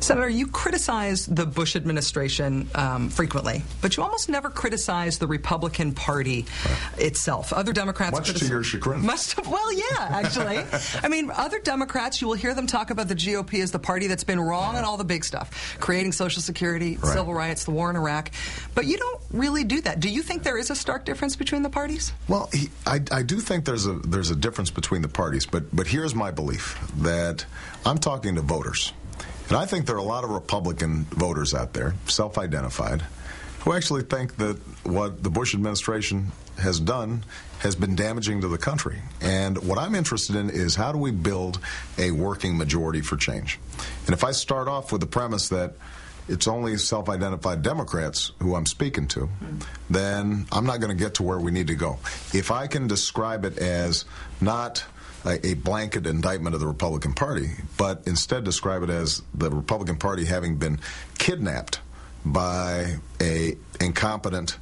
Senator, you criticize the Bush administration frequently, but you almost never criticize the Republican Party itself. Other Democrats... Much to your chagrin. Well, yeah, actually. I mean, other Democrats, you will hear them talk about the GOP as the party that's been wrong on all the big stuff, creating Social Security, civil rights, the war in Iraq. But you don't really do that. Do you think there is a stark difference between the parties? Well, I do think there's a difference between the parties, but here's my belief, that I'm talking to voters. And I think there are a lot of Republican voters out there, self-identified, who actually think that what the Bush administration has done has been damaging to the country. And what I'm interested in is, how do we build a working majority for change? And if I start off with the premise that it's only self-identified Democrats who I'm speaking to, then I'm not going to get to where we need to go. If I can describe it as not a blanket indictment of the Republican Party, but instead describe it as the Republican Party having been kidnapped by a incompetent,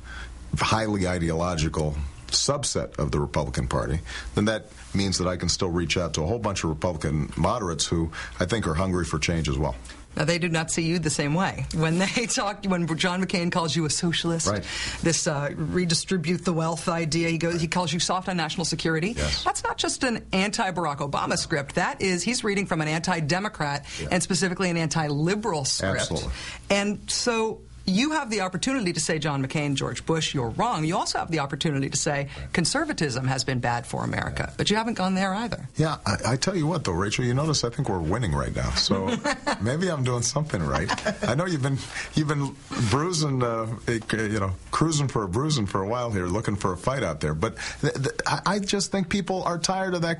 highly ideological subset of the Republican Party, then that means that I can still reach out to a whole bunch of Republican moderates who I think are hungry for change as well. Now, they do not see you the same way. When they talk, when John McCain calls you a socialist, this redistribute the wealth idea, he calls you soft on national security. Yes. That's not just an anti-Barack Obama script. That is, he's reading from an anti-Democrat and specifically an anti-liberal script. Absolutely. And so you have the opportunity to say, John McCain, George Bush, you're wrong. You also have the opportunity to say conservatism has been bad for America. But you haven't gone there either. Yeah, I tell you what, though, Rachel, you notice I think we're winning right now. So maybe I'm doing something right. I know you've been bruising, cruising for a bruising for a while here, looking for a fight out there. But I just think people are tired of that.